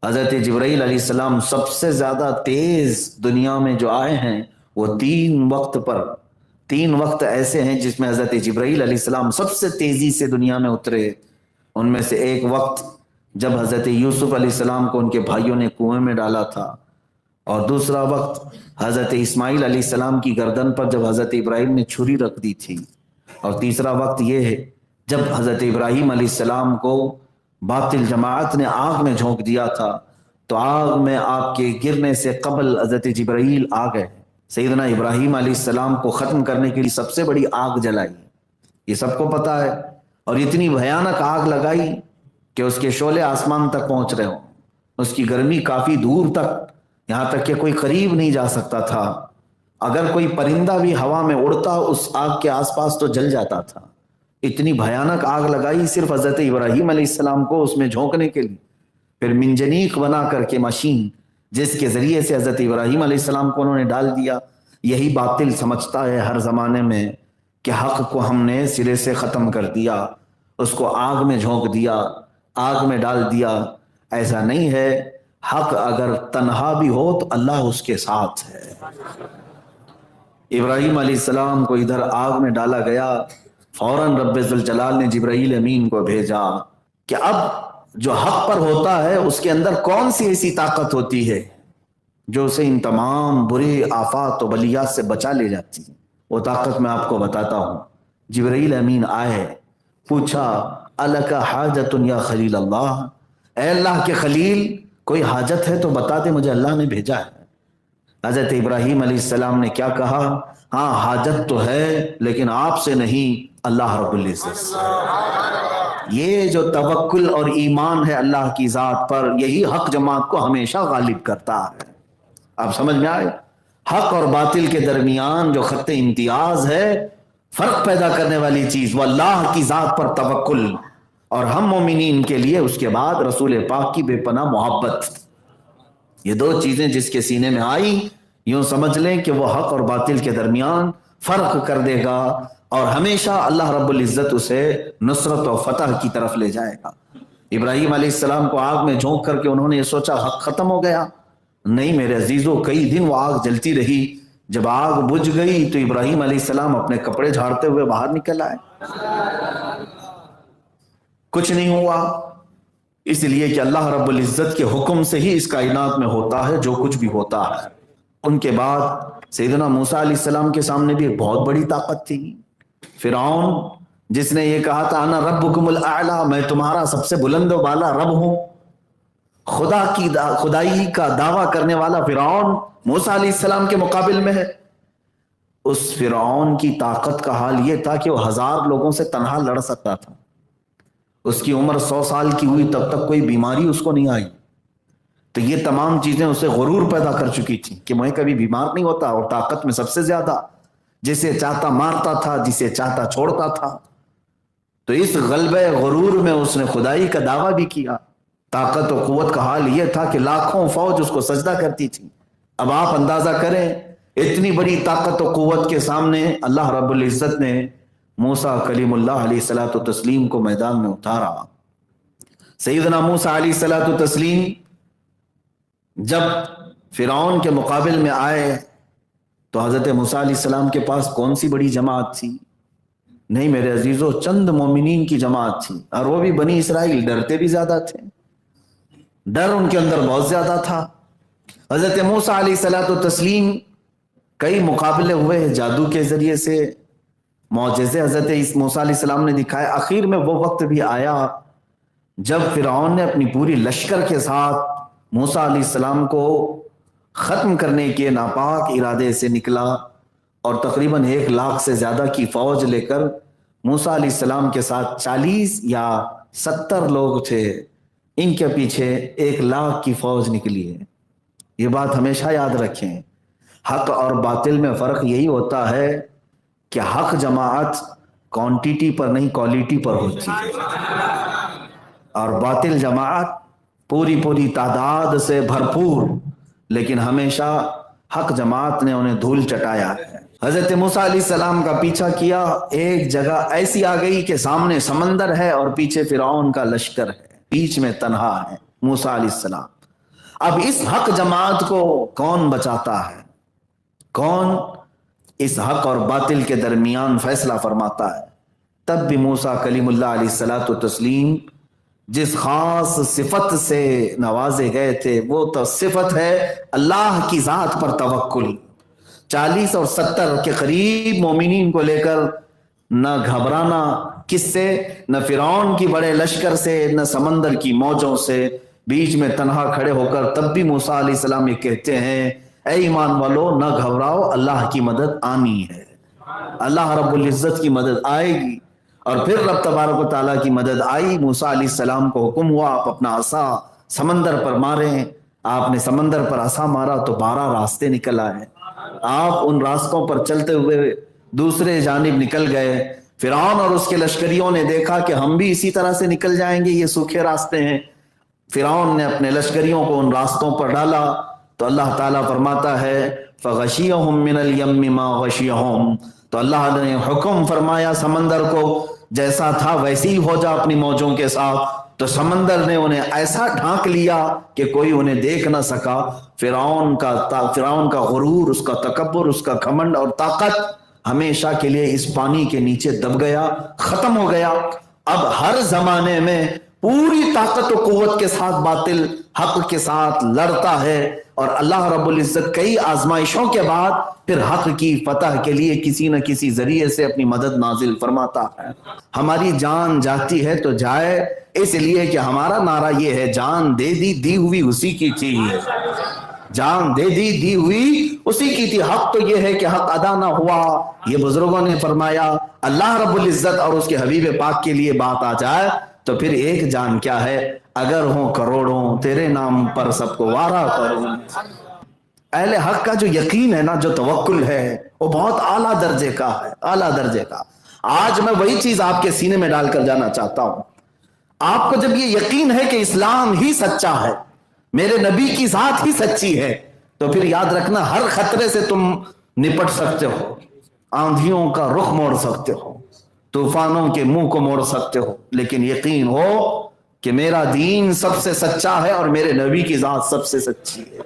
حضرت جبرائیل علیہ السلام سب سے زیادہ تیز دنیا میں جو آئے ہیں وہ 3 وقت ایسے ہیں جس میں حضرت جبرائیل علیہ السلام سب سے تیزی سے دنیا میں اترے۔ ان میں سے ایک وقت جب حضرت یوسف علیہ السلام کو ان کے بھائیوں نے کنویں میں ڈالا تھا، اور دوسرا وقت حضرت اسماعیل علیہ السلام کی گردن پر جب حضرت ابراہیم نے چھری رکھ دی تھی، اور تیسرا وقت یہ ہے جب حضرت ابراہیم علیہ السلام کو باطل جماعت نے آگ میں جھونک دیا تھا، تو آگ میں آپ کے گرنے سے قبل حضرت جبرائیل آ گئے، سیدنا ابراہیم علیہ السلام کو ختم کرنے کے لیے سب سے بڑی آگ جلائی، یہ سب کو پتا ہے، اور اتنی بھیانک آگ لگائی کہ اس کے شعلے آسمان تک پہنچ رہے ہوں، اس کی گرمی کافی دور تک، یہاں تک کہ کوئی قریب نہیں جا سکتا تھا، اگر کوئی پرندہ بھی ہوا میں اڑتا اس آگ کے آس پاس تو جل جاتا تھا۔ اتنی بھیانک آگ لگائی صرف حضرت ابراہیم علیہ السلام کو اس میں جھونکنے کے لیے، پھر منجنیق بنا کر کے مشین جس کے ذریعے سے حضرت ابراہیم علیہ السلام کو انہوں نے ڈال دیا۔ یہی باطل سمجھتا ہے ہر زمانے میں کہ حق کو ہم نے سرے سے ختم کر دیا، اس کو آگ میں جھونک دیا، آگ میں ڈال دیا۔ ایسا نہیں ہے، حق اگر تنہا بھی ہو تو اللہ اس کے ساتھ ہے۔ ابراہیم علیہ السلام کو ادھر آگ میں ڈالا گیا، فوراً رب ذوالجلال نے جبرائیل امین کو بھیجا کہ اب جو حق پر ہوتا ہے اس کے اندر کون سی ایسی طاقت ہوتی ہے جو اسے ان تمام برے آفات و بلیات سے بچا لے جاتی ہے۔ وہ طاقت میں آپ کو بتاتا ہوں۔ جبرائیل امین آئے، پوچھا الک حاجت یا خلیل اللہ، اے اللہ کے خلیل کوئی حاجت ہے تو بتا دے، مجھے اللہ نے بھیجا ہے۔ حضرت ابراہیم علیہ السلام نے کیا کہا؟ ہاں حاجت تو ہے لیکن آپ سے نہیں، اللہ رب العزت سے۔ یہ جو توکل اور ایمان ہے اللہ کی ذات پر، یہی حق جماعت کو ہمیشہ غالب کرتا ہے۔ آپ سمجھ میں آئے؟ حق اور باطل کے درمیان جو خط امتیاز ہے، فرق پیدا کرنے والی چیز وہ اللہ کی ذات پر توکل، اور ہم مومنین کے لیے اس کے بعد رسول پاک کی بے پناہ محبت۔ یہ 2 چیزیں جس کے سینے میں آئی، یوں سمجھ لیں کہ وہ حق اور باطل کے درمیان فرق کر دے گا، اور ہمیشہ اللہ رب العزت اسے نصرت و فتح کی طرف لے جائے گا۔ ابراہیم علیہ السلام کو آگ میں جھونک کر کے انہوں نے یہ سوچا حق ختم ہو گیا؟ نہیں میرے عزیزوں، کئی دن وہ آگ جلتی رہی۔ جب آگ بجھ گئی تو ابراہیم علیہ السلام اپنے کپڑے جھاڑتے ہوئے باہر نکل آئے، کچھ نہیں ہوا، اس لیے کہ اللہ رب العزت کے حکم سے ہی اس کائنات میں ہوتا ہے جو کچھ بھی ہوتا ہے۔ ان کے بعد سیدنا موسیٰ علیہ السلام کے سامنے بھی ایک بہت بڑی طاقت تھی، فرعون جس نے یہ کہا تھا انا ربکم الاعلی، میں تمہارا سب سے بلند و بالا رب ہوں، خدائی کا دعویٰ کرنے والا فرعون موسیٰ علیہ السلام کے مقابل میں ہے۔ اس فرعون کی طاقت کا حال یہ تھا کہ وہ 1000 لوگوں سے تنہا لڑ سکتا تھا، اس کی عمر 100 سال کی ہوئی تب تک کوئی بیماری اس کو نہیں آئی، تو یہ تمام چیزیں اسے غرور پیدا کر چکی تھی کہ میں کبھی بیمار نہیں ہوتا، اور طاقت میں سب سے زیادہ، جسے چاہتا مارتا تھا، جسے چاہتا چھوڑتا تھا۔ تو اس غلبہ غرور میں اس نے خدائی کا دعویٰ بھی کیا۔ طاقت و قوت کا حال یہ تھا کہ لاکھوں فوج اس کو سجدہ کرتی تھی۔ اب آپ اندازہ کریں اتنی بڑی طاقت و قوت کے سامنے اللہ رب العزت نے موسیٰ کلیم اللہ علیہ الصلوۃ والتسلیم کو میدان میں اتارا۔ سیدنا موسیٰ علیہ الصلوۃ والتسلیم جب فرعون کے مقابل میں آئے تو حضرت موسیٰ علیہ السلام کے پاس کون سی بڑی جماعت تھی؟ نہیں میرے عزیزو، چند مومنین کی جماعت تھی، اور وہ بھی بنی اسرائیل، ڈرتے بھی زیادہ تھے، ڈر ان کے اندر بہت زیادہ تھا۔ حضرت موسیٰ علیہ الصلوۃ والتسلیم کئی مقابلے ہوئے جادو کے ذریعے سے، معجزے حضرت موسیٰ علیہ السلام نے دکھائے۔ آخر میں وہ وقت بھی آیا جب فرعون نے اپنی پوری لشکر کے ساتھ موسیٰ علیہ السلام کو ختم کرنے کے ناپاک ارادے سے نکلا، اور تقریباً 1 لاکھ سے زیادہ کی فوج لے کر موسیٰ علیہ السلام کے ساتھ 40 یا 70 لوگ تھے، ان کے پیچھے 1 لاکھ کی فوج نکلی ہے۔ یہ بات ہمیشہ یاد رکھیں، حق اور باطل میں فرق یہی ہوتا ہے کہ حق جماعت کوانٹیٹی پر نہیں کوالٹی پر ہوتی ہے، اور باطل جماعت پوری تعداد سے بھرپور، لیکن ہمیشہ حق جماعت نے انہیں دھول چٹایا ہے۔ حضرت موسیٰ علیہ السلام کا پیچھا کیا، ایک جگہ ایسی آ گئی کہ سامنے سمندر ہے اور پیچھے فرعون کا لشکر ہے، بیچ میں تنہا ہے موسیٰ علیہ السلام۔ اب اس حق جماعت کو کون بچاتا ہے؟ کون اس حق اور باطل کے درمیان فیصلہ فرماتا ہے؟ تب بھی موسیٰ کلیم اللہ علیہ الصلوۃ والتسلیم جس خاص صفت سے نوازے گئے تھے وہ تو صفت ہے اللہ کی ذات پر توکل۔ 40 اور 70 کے قریب مومنین کو لے کر نہ گھبرانا کس سے؟ نہ فرعون کی بڑے لشکر سے، نہ سمندر کی موجوں سے، بیچ میں تنہا کھڑے ہو کر تب بھی موسیٰ علیہ السلام یہ کہتے ہیں اے ایمان والو نہ گھبراؤ، اللہ کی مدد آنی ہے، اللہ رب العزت کی مدد آئے گی۔ اور پھر رب تبارک و تعالیٰ کی مدد آئی۔ موسیٰ علیہ السلام کو حکم ہوا آپ اپنا عصا سمندر پر ماریں۔ آپ نے سمندر پر عصا مارا تو 12 راستے نکل آئے۔ آپ ان راستوں پر چلتے ہوئے دوسرے جانب نکل گئے۔ فرعون اور اس کے لشکریوں نے دیکھا کہ ہم بھی اسی طرح سے نکل جائیں گے، یہ سوکھے راستے ہیں۔ فرعون نے اپنے لشکریوں کو ان راستوں پر ڈالا تو اللہ تعالیٰ فرماتا ہے فَغَشِيَهُم مِّنَ الْيَمِّ مَا غَشِيَهُم، تو اللہ نے حکم فرمایا سمندر کو جیسا تھا ویسے ہی ہو جا اپنی موجوں کے ساتھ، تو سمندر نے انہیں ایسا ڈھانک لیا کہ کوئی انہیں دیکھ نہ سکا۔ فرعون کا غرور، اس کا تکبر، اس کا گھمنڈ اور طاقت ہمیشہ کے لیے اس پانی کے نیچے دب گیا، ختم ہو گیا۔ اب ہر زمانے میں پوری طاقت و قوت کے ساتھ باطل حق کے ساتھ لڑتا ہے، اور اللہ رب العزت کئی آزمائشوں کے بعد پھر حق کی فتح کے لیے کسی نہ کسی ذریعے سے اپنی مدد نازل فرماتا ہے۔ ہماری جان جاتی ہے تو جائے، اس لیے کہ ہمارا نعرہ یہ ہے جان دے دی، دی ہوئی اسی کی تھی، جان دے دی، دی ہوئی اسی کی تھی۔ حق تو یہ ہے کہ حق ادا نہ ہوا، یہ بزرگوں نے فرمایا اللہ رب العزت اور اس کے حبیب پاک کے لیے بات آ جائے تو پھر ایک جان کیا ہے، اگر ہوں کروڑوں تیرے نام پر سب کو وارا کروں۔ اہل حق کا جو یقین ہے نا، جو توکل ہے، وہ بہت اعلیٰ درجے کا ہے، اعلیٰ درجے کا۔ آج میں وہی چیز آپ کے سینے میں ڈال کر جانا چاہتا ہوں۔ آپ کو جب یہ یقین ہے کہ اسلام ہی سچا ہے، میرے نبی کی ذات ہی سچی ہے، تو پھر یاد رکھنا ہر خطرے سے تم نپٹ سکتے ہو، آندھیوں کا رخ موڑ سکتے ہو، طوفانوں کے منہ کو موڑ سکتے ہو، لیکن یقین ہو کہ میرا دین سب سے سچا ہے اور میرے نبی کی ذات سب سے سچی ہے،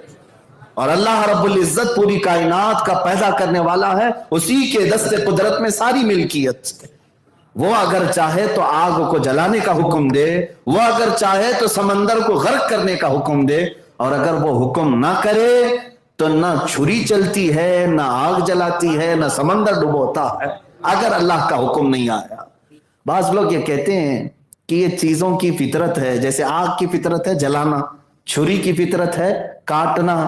اور اللہ رب العزت پوری کائنات کا پیدا کرنے والا ہے، اسی کے دست قدرت میں ساری ملکیت ہے۔ وہ اگر چاہے تو آگ کو جلانے کا حکم دے، وہ اگر چاہے تو سمندر کو غرق کرنے کا حکم دے، اور اگر وہ حکم نہ کرے تو نہ چھری چلتی ہے، نہ آگ جلاتی ہے، نہ سمندر ڈبوتا ہے، اگر اللہ کا حکم نہیں آیا۔ بعض لوگ یہ کہتے ہیں کہ یہ چیزوں کی فطرت ہے، جیسے آگ کی فطرت ہے جلانا، چھری کی فطرت ہے کاٹنا،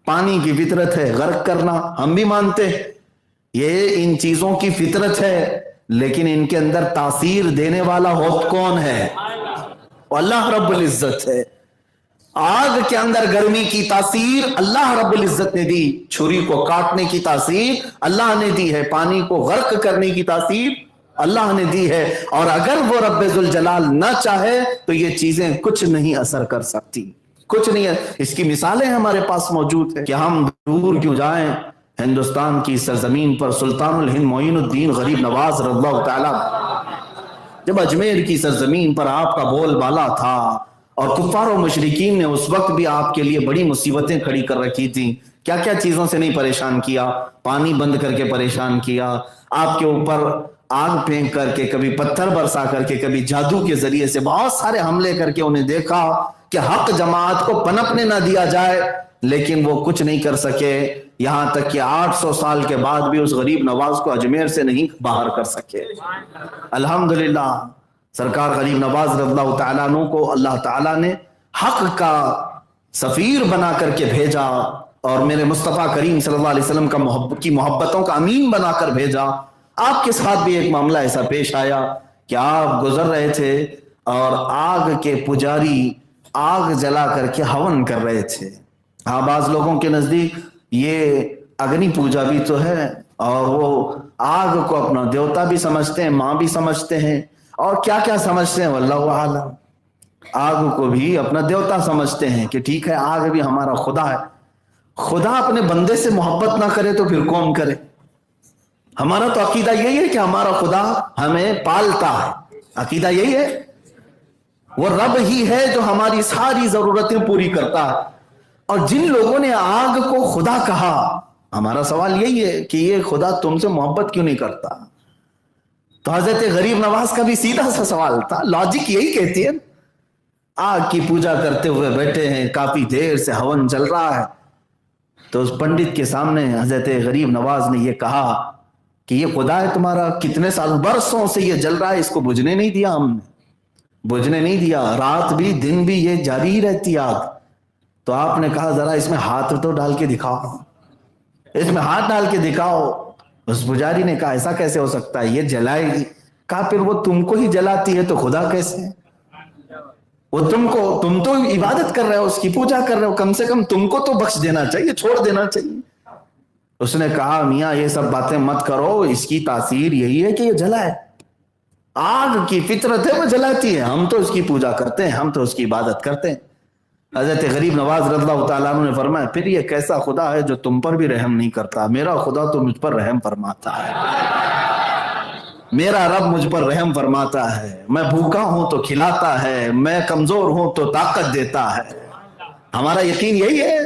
پانی کی فطرت ہے غرق کرنا، ہم بھی مانتے ہیں یہ ان چیزوں کی فطرت ہے، لیکن ان کے اندر تاثیر دینے والا ہوت کون ہے؟ اللہ رب العزت ہے۔ آگ کے اندر گرمی کی تاثیر اللہ رب العزت نے دی، چھری کو کاٹنے کی تاثیر اللہ نے دی ہے، پانی کو غرق کرنے کی تاثیر اللہ نے دی ہے، اور اگر وہ رب ذوالجلال نہ چاہے تو یہ چیزیں کچھ نہیں اثر کر سکتی، کچھ نہیں ہے۔ اس کی مثالیں ہمارے پاس موجود ہیں کہ ہم دور کیوں جائیں، ہندوستان کی سرزمین پر سلطان الہند معین الدین غریب نواز رضی اللہ تعالیٰ جب اجمیر کی سرزمین پر آپ کا بول بالا تھا، اور کفار و مشرکین نے اس وقت بھی آپ کے لیے بڑی مصیبتیں کھڑی کر رکھی تھیں، کیا کیا چیزوں سے نہیں پریشان کیا، پانی بند کر کے پریشان کیا، آپ کے اوپر آگ پھینک کر کے، کبھی پتھر برسا کر کے، کبھی جادو کے ذریعے سے بہت سارے حملے کر کے انہیں دیکھا کہ حق جماعت کو پنپنے نہ دیا جائے، لیکن وہ کچھ نہیں کر سکے، یہاں تک کہ 800 سال کے بعد بھی اس غریب نواز کو اجمیر سے نہیں باہر کر سکے۔ الحمدللہ سرکار غریب نواز رضی اللہ تعالیٰ عنہ کو اللہ تعالیٰ نے حق کا سفیر بنا کر کے بھیجا، اور میرے مصطفیٰ کریم صلی اللہ علیہ وسلم کی محبتوں کا امین بنا کر بھیجا۔ آپ کے ساتھ بھی ایک معاملہ ایسا پیش آیا کہ آپ گزر رہے تھے اور آگ کے پجاری آگ جلا کر کے ہون کر رہے تھے۔ ہاں، بعض لوگوں کے نزدیک یہ اگنی پوجا بھی تو ہے، اور وہ آگ کو اپنا دیوتا بھی سمجھتے ہیں، ماں بھی سمجھتے ہیں، اور کیا کیا سمجھتے ہیں واللہ اعلم۔ آگ کو بھی اپنا دیوتا سمجھتے ہیں کہ ٹھیک ہے آگ بھی ہمارا خدا ہے۔ خدا اپنے بندے سے محبت نہ کرے تو پھر کون کرے؟ ہمارا تو عقیدہ یہی ہے کہ ہمارا خدا ہمیں پالتا ہے، عقیدہ یہی ہے، وہ رب ہی ہے جو ہماری ساری ضرورتیں پوری کرتا ہے۔ اور جن لوگوں نے آگ کو خدا کہا، ہمارا سوال یہی ہے کہ یہ خدا تم سے محبت کیوں نہیں کرتا؟ تو حضرت غریب نواز کا بھی سیدھا سا سوال تھا، لاجک یہی کہتی ہے، آگ کی پوجا کرتے ہوئے بیٹھے ہیں، کافی دیر سے ہون چل رہا ہے، تو اس پنڈت کے سامنے حضرت غریب نواز نے یہ کہا کہ یہ خدا ہے تمہارا، کتنے سال برسوں سے یہ جل رہا ہے، اس کو بجھنے نہیں دیا، ہم نے بجھنے نہیں دیا، رات بھی دن بھی یہ جاری ہی رہتی آگ۔ تو آپ نے کہا ذرا اس میں ہاتھ تو ڈال کے دکھاؤ، اس میں ہاتھ ڈال کے دکھاؤ۔ اس پجاری نے کہا ایسا کیسے ہو سکتا ہے، یہ جلائے گی۔ کہا پھر وہ تم کو ہی جلاتی ہے تو خدا کیسے؟ وہ تم تو عبادت کر رہے ہو، اس کی پوجا کر رہے ہو، کم سے کم تم کو تو بخش دینا چاہیے، چھوڑ دینا چاہیے۔ اس نے کہا میاں یہ سب باتیں مت کرو، اس کی تاثیر یہی ہے کہ یہ جلائے، آگ کی فطرت ہے وہ جلاتی ہے، ہم تو اس کی پوجا کرتے ہیں، ہم تو اس کی عبادت کرتے ہیں۔ حضرت غریب نواز رضی اللہ تعالیٰ عنہ نے فرمایا پھر یہ کیسا خدا ہے جو تم پر بھی رحم نہیں کرتا؟ میرا خدا تو مجھ پر رحم فرماتا ہے، میرا رب مجھ پر رحم فرماتا ہے، میں بھوکا ہوں تو کھلاتا ہے، میں کمزور ہوں تو طاقت دیتا ہے۔ ہمارا یقین یہی ہے،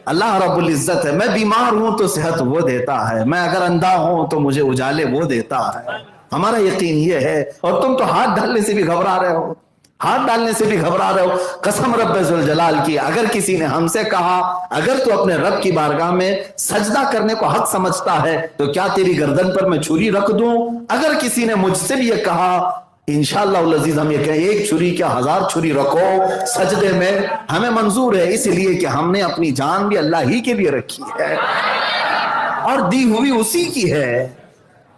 اللہ رب العزت ہے، میں بیمار ہوں تو صحت وہ دیتا ہے، میں اگر اندھا ہوں تو مجھے اجالے وہ دیتا ہے۔ ہمارا یقین یہ ہے، اور تم تو ہاتھ ڈالنے سے بھی گھبرا رہے ہو، ہاتھ ڈالنے سے بھی گھبرا رہے ہو۔ قسم رب ذوالجلال کی، اگر کسی نے ہم سے کہا اگر تو اپنے رب کی بارگاہ میں سجدہ کرنے کو حق سمجھتا ہے تو کیا تیری گردن پر میں چھری رکھ دوں؟ اگر کسی نے مجھ سے بھی یہ کہا انشاءاللہ العزیز ہم یہ کہیں ایک چھری کیا 1000 چھری رکھو سجدے میں، ہمیں منظور ہے، اس لیے کہ ہم نے اپنی جان بھی اللہ ہی کے لیے رکھی ہے اور دی ہوئی اسی کی ہے۔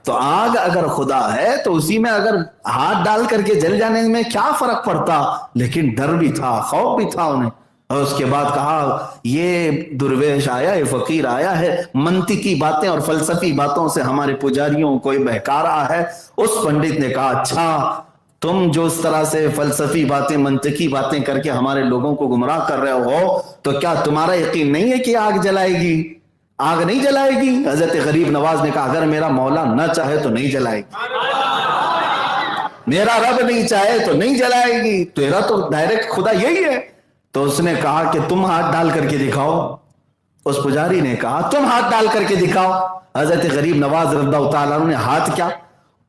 تو آگ اگر خدا ہے تو اسی میں اگر ہاتھ ڈال کر کے جل جانے میں کیا فرق پڑتا؟ لیکن ڈر بھی تھا، خوف بھی تھا انہیں۔ اور اس کے بعد کہا یہ درویش آیا ہے، فقیر آیا ہے، منطقی باتیں اور فلسفی باتوں سے ہمارے پجاریوں کو بہکا رہا ہے۔ اس پنڈت نے کہا اچھا تم جو اس طرح سے فلسفی باتیں منطقی باتیں کر کے ہمارے لوگوں کو گمراہ کر رہے ہو تو کیا تمہارا یقین نہیں ہے کہ آگ جلائے گی؟ آگ نہیں جلائے گی؟ حضرت غریب نواز نے کہا اگر میرا مولا نہ چاہے تو نہیں جلائے گی، میرا رب نہیں چاہے تو نہیں جلائے گی، تیرا تو ڈائریکٹ خدا یہی ہے۔ تو اس نے کہا کہ تم ہاتھ ڈال کر کے دکھاؤ۔ اس پجاری نے کہا تم ہاتھ ڈال کر کے دکھاؤ۔ حضرت غریب نواز رضی اللہ تعالیٰ عنہ نے ہاتھ کیا،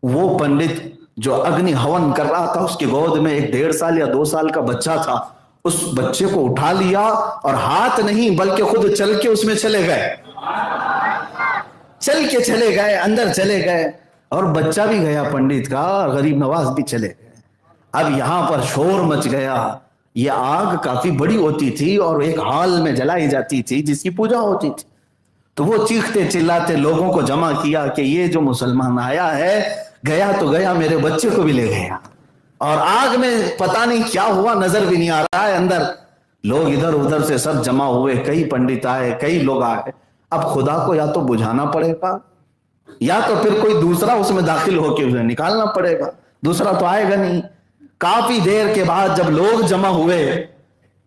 وہ پنڈت جو اگنی ہون کر رہا تھا اس کی گود میں ایک 1.5 سال یا 2 سال کا بچہ تھا، اس بچے کو اٹھا لیا اور ہاتھ نہیں بلکہ خود چل کے اس میں چلے گئے، چل کے چلے گئے، اندر چلے گئے، اور بچہ بھی گیا پنڈت کا، غریب نواز بھی چلے گئے۔ اب یہاں پر شور مچ گیا، یہ آگ کافی بڑی ہوتی تھی اور ایک ہال میں جلائی جاتی تھی جس کی پوجا ہوتی تھی، تو وہ چیختے چلاتے لوگوں کو جمع کیا کہ یہ جو مسلمان آیا ہے گیا تو گیا، میرے بچے کو بھی لے گیا، اور آگ میں پتہ نہیں کیا ہوا نظر بھی نہیں آ رہا ہے اندر۔ لوگ ادھر ادھر سے سب جمع ہوئے، کئی پنڈت آئے، کئی لوگ آئے۔ اب خدا کو یا تو بجھانا پڑے گا یا تو پھر کوئی دوسرا اس میں داخل ہو کے اسے نکالنا پڑے گا، دوسرا تو آئے گا نہیں۔ کافی دیر کے بعد جب لوگ جمع ہوئے،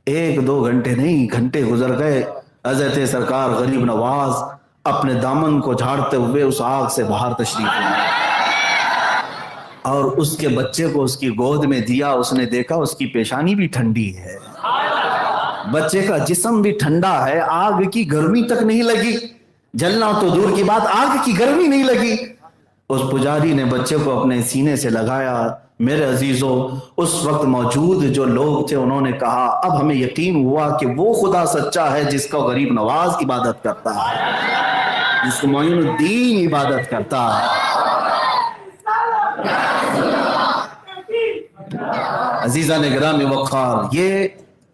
1-2 گھنٹے نہیں گھنٹے گزر گئے، حضرت سرکار غریب نواز اپنے دامن کو جھاڑتے ہوئے اس آگ سے باہر تشریف لائے اور اس کے بچے کو اس کی گود میں دیا۔ اس نے دیکھا اس کی پیشانی بھی ٹھنڈی ہے، بچے کا جسم بھی ٹھنڈا ہے، آگ کی گرمی تک نہیں لگی، جلنا تو دور کی بات آگ کی گرمی نہیں لگی۔ اس پجاری نے بچے کو اپنے سینے سے لگایا۔ میرے عزیزوں اس وقت موجود جو لوگ تھے انہوں نے کہا اب ہمیں یقین ہوا کہ وہ خدا سچا ہے جس کا غریب نواز عبادت کرتا ہے، جس کو معین الدین عبادت کرتا ہے۔ عزیزان گرامی وقار، یہ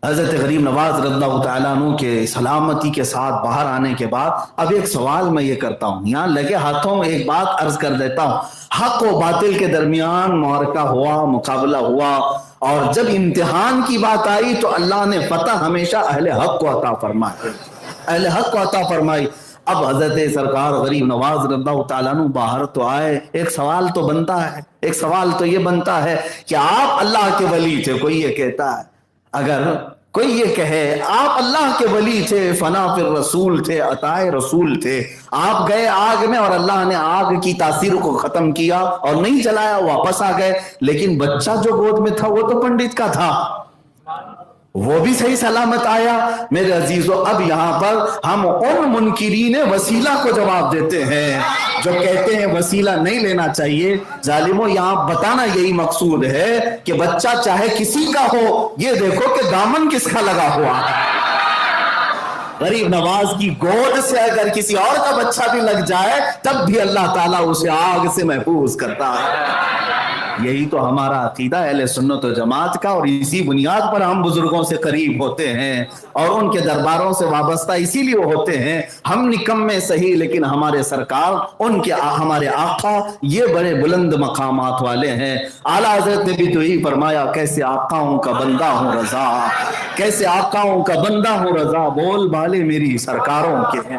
حضرت غریب نواز رضی اللہ تعالیٰ عنہ کے سلامتی کے ساتھ باہر آنے کے بعد اب ایک سوال میں یہ کرتا ہوں، یہاں لگے ہاتھوں میں ایک بات عرض کر دیتا ہوں۔ حق و باطل کے درمیان معرکہ ہوا، مقابلہ ہوا، اور جب امتحان کی بات آئی تو اللہ نے فتح ہمیشہ اہل حق کو عطا فرمائی، اہل حق کو عطا فرمائی۔ اب حضرت سرکار غریب نواز رضی اللہ تعالیٰ عنہ باہر تو آئے، ایک سوال تو بنتا ہے، ایک سوال تو یہ بنتا ہے کہ آپ اللہ کے ولی تھے، کوئی یہ کہتا ہے، اگر کوئی یہ کہے آپ اللہ کے ولی تھے، فنا فی الرسول تھے، عطائے رسول تھے، آپ گئے آگ میں اور اللہ نے آگ کی تاثیر کو ختم کیا اور نہیں جلایا، واپس آ گئے، لیکن بچہ جو گود میں تھا وہ تو پنڈت کا تھا، وہ بھی صحیح سلامت آیا۔ میرے عزیزو، اب یہاں پر ہم ان منکرین وسیلہ کو جواب دیتے ہیں جو کہتے ہیں وسیلہ نہیں لینا چاہیے۔ ظالموں، یہاں بتانا یہی مقصود ہے کہ بچہ چاہے کسی کا ہو، یہ دیکھو کہ دامن کس کا لگا ہوا ہے۔ غریب نواز کی گود سے اگر کسی اور کا بچہ بھی لگ جائے تب بھی اللہ تعالیٰ اسے آگ سے محفوظ کرتا ہے۔ یہی تو ہمارا عقیدہ اہل سنت و جماعت کا، اور اسی بنیاد پر ہم بزرگوں سے قریب ہوتے ہیں اور ان کے درباروں سے وابستہ اسی لیے ہوتے ہیں۔ ہم نکمے صحیح، لیکن ہمارے سرکار، ہمارے آقا یہ بڑے بلند مقامات والے ہیں۔ اعلیٰ حضرت نے بھی تو یہی فرمایا، کیسے آقاؤں کا بندہ ہوں رضا، کیسے آقاؤں کا بندہ ہوں رضا، بول بالے میری سرکاروں کے ہیں۔